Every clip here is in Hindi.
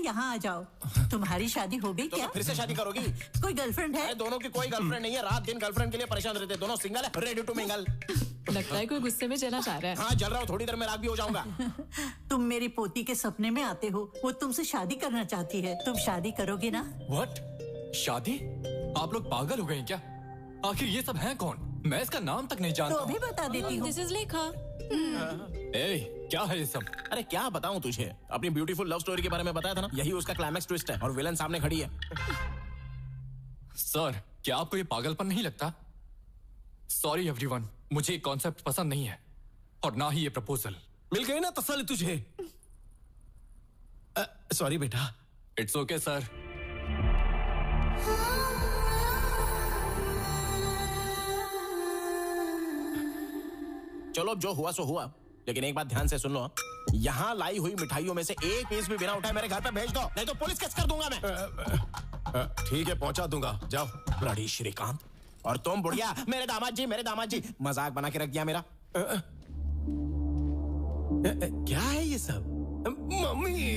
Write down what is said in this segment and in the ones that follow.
यहाँ आ जाओ। तुम्हारी शादी हो गई क्या? तो फिर से शादी करोगी? कोई गर्लफ्रेंड है? दोनों की कोई गर्लफ्रेंड नहीं है। रात दिन गर्लफ्रेंड के लिए परेशान रहते, दोनों सिंगल है, रेडी टू मिंगल। लगता है कोई गुस्से में चला जा रहा है। हाँ जल रहा हूँ, थोड़ी देर में राग भी हो जाऊंगा। तुम मेरी पोती के सपने में आते हो, वो तुमसे शादी करना चाहती है, तुम शादी करोगे ना? What? शादी? आप लोग पागल हो गए क्या? आखिर ये सब है कौन? मैं इसका नाम तक नहीं जानता। तो अभी बता देती हूँ। This is लेखा। क्या है ये सब? अरे क्या बताऊं तुझे, अपनी ब्यूटीफुल लव स्टोरी के बारे में बताया था ना, यही उसका क्लाइमैक्स ट्विस्ट है और विलन सामने खड़ी है। सर, क्या आपको ये पागलपन नहीं लगता? सॉरी एवरीवन, मुझे ये कॉन्सेप्ट पसंद नहीं है और ना ही ये प्रपोजल। मिल गई ना तसल्ली तुझे? सॉरी बेटा। It's okay sir. चलो जो हुआ सो हुआ, लेकिन एक बात ध्यान से सुन लो, यहाँ लाई हुई मिठाइयों में से एक पीस भी बिना उठाए मेरे घर पे भेज दो, नहीं तो पुलिस केस कर दूंगा मैं। ठीक है पहुंचा दूंगा, जाओ। ब्लडी श्रीकांत। और तुम बुढ़िया, मेरे दामाद जी मजाक बना के रख दिया मेरा। क्या है ये सब? मम्मी।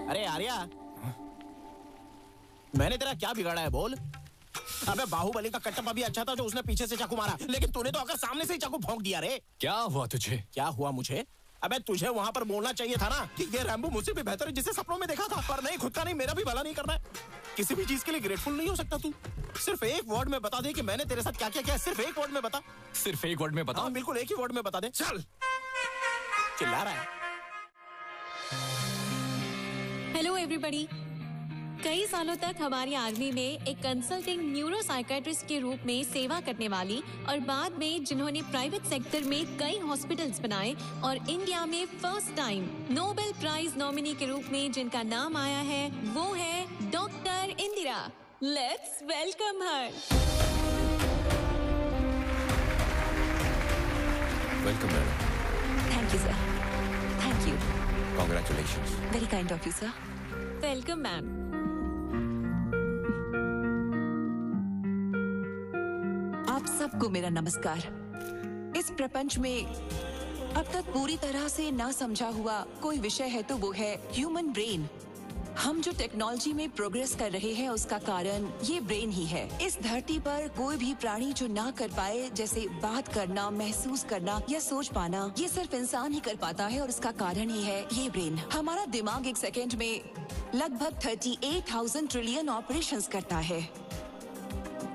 अरे आर्या, मैंने तेरा क्या बिगाड़ा है बोल? अबे बाहुबली का कटप्पा भी अच्छा था जो उसने पीछे से चाकू मारा, लेकिन तूने तो आकर सामने से ही चाकू भोंक दिया रे। क्या हुआ तुझे? क्या हुआ मुझे? अबे तुझे वहां पर बोलना चाहिए था ना कि ये रैम्बो मुझसे भी बेहतर है जिसे सपनों में देखा था, पर नहीं, खुद का नहीं, मेरा भी भला नहीं करना है। किसी भी चीज के लिए ग्रेटफुल नहीं हो सकता तू? सिर्फ एक वर्ड में बता दे कि मैंने तेरे साथ क्या क्या किया, सिर्फ एक वर्ड में बता। सिर्फ एक वर्ड में बता? हाँ, बिल्कुल एक ही वर्ड में बता दे। चल। चिल्ला रहा है। Hello everybody. कई सालों तक हमारी आर्मी में एक कंसल्टिंग न्यूरो साइकेट्रिस्ट के रूप में सेवा करने वाली और बाद में जिन्होंने प्राइवेट सेक्टर में कई हॉस्पिटल्स बनाए और इंडिया में first time Nobel prize nominee के रूप में जिनका नाम आया है, वो है doctor Indira. Let's welcome her. Welcome madam. Thank you sir. Thank you. Congratulations. Very kind of you sir. Welcome ma'am. आप सबको मेरा नमस्कार। इस प्रपंच में अब तक पूरी तरह से ना समझा हुआ कोई विषय है तो वो है ह्यूमन ब्रेन। हम जो टेक्नोलॉजी में प्रोग्रेस कर रहे हैं उसका कारण ये ब्रेन ही है। इस धरती पर कोई भी प्राणी जो ना कर पाए, जैसे बात करना, महसूस करना या सोच पाना, ये सिर्फ इंसान ही कर पाता है और उसका कारण ही है ये ब्रेन। हमारा दिमाग एक सेकेंड में लगभग 38,000 ट्रिलियन ऑपरेशंस करता है।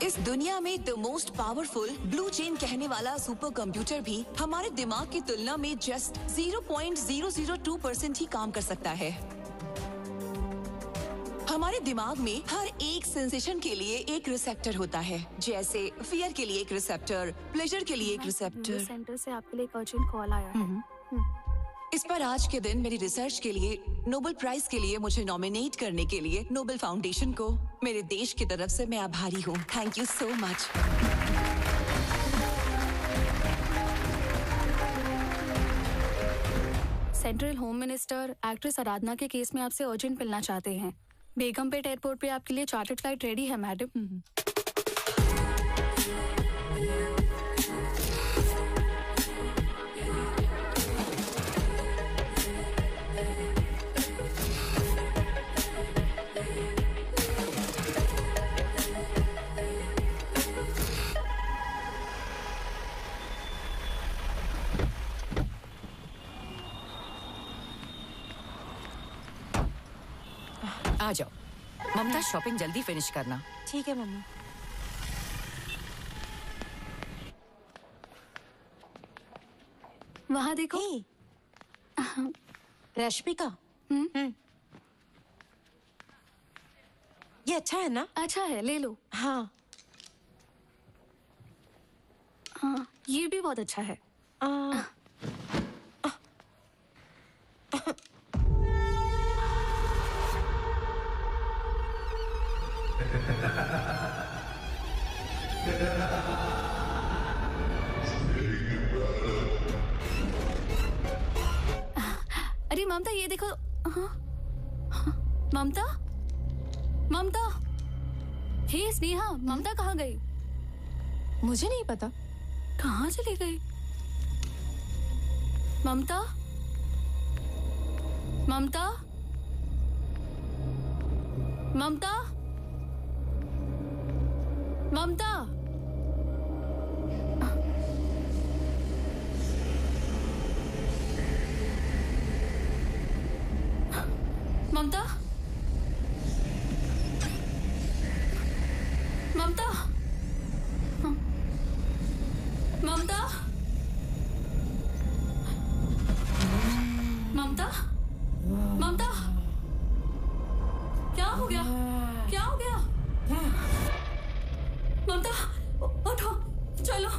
इस दुनिया में the most powerful blue chain कहने वाला सुपर कंप्यूटर भी हमारे दिमाग की तुलना में जस्ट 0.002% ही काम कर सकता है। हमारे दिमाग में हर एक सेंसेशन के लिए एक रिसेप्टर होता है, जैसे फियर के लिए एक रिसेप्टर, प्लेजर के लिए एक रिसेप्टर। सेंटर से आपके लिए एक अर्जेंट कॉल आया है। इस पर आज के दिन मेरी रिसर्च के लिए नोबेल प्राइज के लिए मुझे नॉमिनेट करने के लिए नोबेल फाउंडेशन को मेरे देश की तरफ से मैं आभारी हूँ। Thank you so much. Central home minister actress Aradhana के केस में आपसे अर्जेंट मिलना चाहते हैं। बेगमपेट एयरपोर्ट पे आपके लिए चार्टर्ड फ्लाइट रेडी है मैडम। आ जाओ ममता, शॉपिंग जल्दी फिनिश करना। ठीक है मम्मी। वहाँ देखो। रश्मिका, ये अच्छा है ना? अच्छा है, ले लो। हाँ हाँ, ये भी बहुत अच्छा है। अरे ममता, ये देखो। ममता, ममता, हे स्नेहा, ममता कहाँ गई? मुझे नहीं पता। कहाँ चली गई? ममता? ममता, ममता, ममता, ममता, ममता, ममता, ममता, ममता, क्या हो गया? क्या हो गया? ममता, उठो, चलो।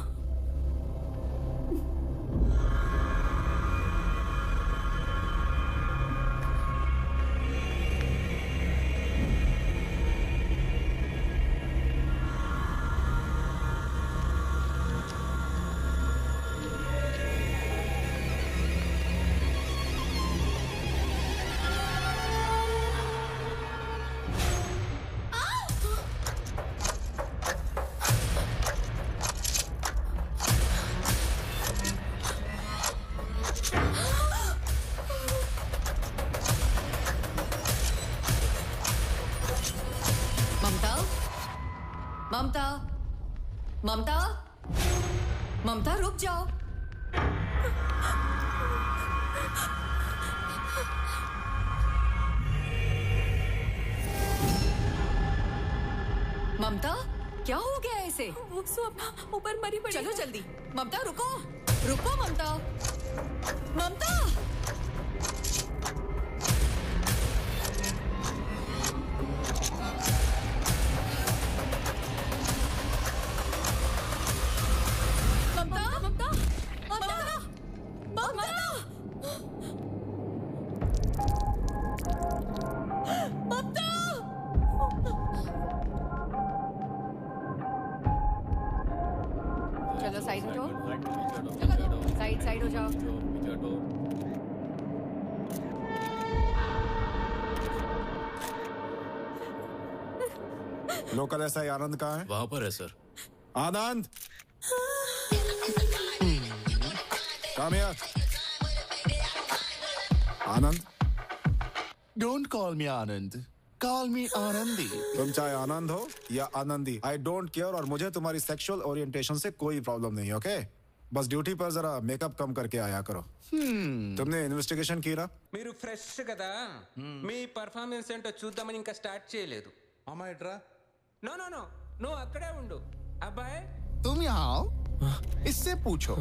ममता, ममता, ममता रुक जाओ। ममता, क्या हो गया ऐसे? वो स्वप्ना ऊपर मरी पड़ी। चलो जल्दी। ममता रुको, रुको ममता, ममता। चलो साइड हो जाओ, साइड हो जाओ। लोकल एसआई आनंद कहाँ है? वहां पर है sir. Anand, come here. Anand, Don't call me Anand. Call me Anandi. तुम चाहे आनंद हो या आनंदी, आई डोंट केयर, और मुझे तुम्हारी सेक्सुअल ओरिएंटेशन से कोई प्रॉब्लम नहीं है, ओके? बस ड्यूटी पर जरा मेकअप कम करके आया करो। तुमने इन्वेस्टिगेशन किया? మీరు ఫ్రెష్ కదా, మీ పర్ఫార్మెన్స్ ఏంటో చూద్దామని ఇంకా స్టార్ట్ చేయలేదు. అమ్మా ఎట్రా? నో నో నో, నువ్వు అక్కడే ఉండు. అబ్బాయి तुम यहाँ आओ, इससे पूछो।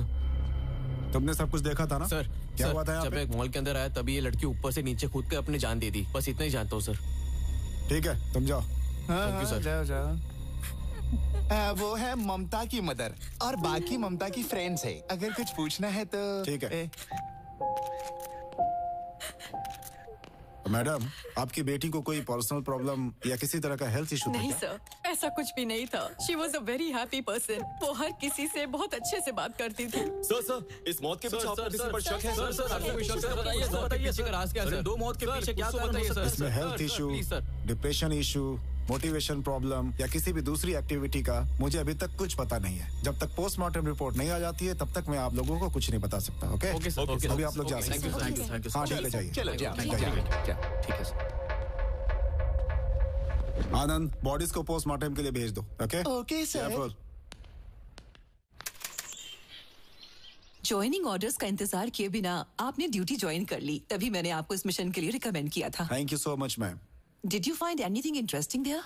तुमने सब कुछ देखा था ना? सर, क्या हुआ था यहाँ जब पे? मैं एक मॉल के अंदर आया तभी ये लड़की ऊपर से नीचे कूद के अपनी जान दे दी। बस इतना ही जानता हूँ सर। ठीक है, तुम जाओ। Thank you, sir. जाओ जाओ। वो है ममता की मदर और बाकी ममता की फ्रेंड्स है। अगर कुछ पूछना है तो ठीक है। मैडम, आपकी बेटी को कोई पर्सनल प्रॉब्लम या किसी तरह का हेल्थ इशू था नहीं क्या? सर, ऐसा कुछ भी नहीं था। She was a very happy person. वो हर किसी से बहुत अच्छे से बात करती थी। सर, इस मौत के पीछे आपको किसी पर शक है? सर, आपको कोई शक है? बताइए सर, पीछे का राज क्या है? दो मौत के पीछे क्या कारण हो सकता है? इसमें health issue, depression issue, motivation problem या किसी भी दूसरी एक्टिविटी का मुझे अभी तक कुछ पता नहीं है। जब तक पोस्टमार्टम रिपोर्ट नहीं आ जाती है तब तक मैं आप लोगों को कुछ नहीं बता सकता, ओके? Okay sir, okay. अभी आप लोग जा सकते हैं। Thank you. हाँ, ठीक है, जाइए। चलो जाओ। ठीक है सर। आनंद, बॉडीज को पोस्टमार्टम के लिए भेज दो, okay? Okay sir. Careful. Joining orders का इंतजार किए बिना आपने ड्यूटी ज्वाइन कर ली, तभी मैंने आपको इस मिशन के लिए रिकमेंड किया था। Thank you so much ma'am. Did you find anything interesting there?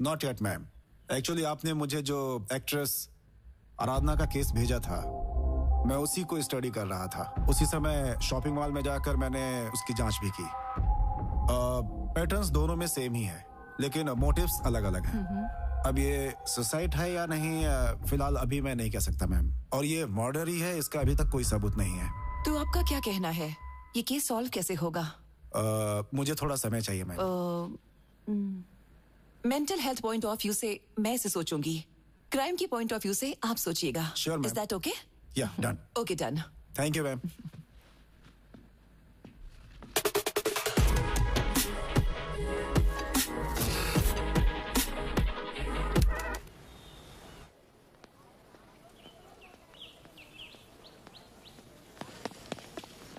Not yet ma'am. Actually आपने मुझे जो एक्ट्रेस आराधना का केस भेजा था, मैं उसी को स्टडी कर रहा था। उसी समय शॉपिंग मॉल में जाकर मैंने उसकी जांच भी की। पैटर्न्स दोनों में सेम ही है, लेकिन मोटिव्स अलग अलग हैं। अब ये सुसाइड है या नहीं, फिलहाल अभी मैं नहीं कह सकता मैम। और ये मर्डर ही है, इसका अभी तक कोई सबूत नहीं है। तो आपका क्या कहना है, ये केस सॉल्व कैसे होगा? मुझे थोड़ा समय चाहिए ma'am. Mental health point of view से मैं इसे सोचूंगी, क्राइम की पॉइंट ऑफ व्यू से आप सोचिएगा। Sure, ma'am. Is that okay? या done. Okay done. Thank you ma'am.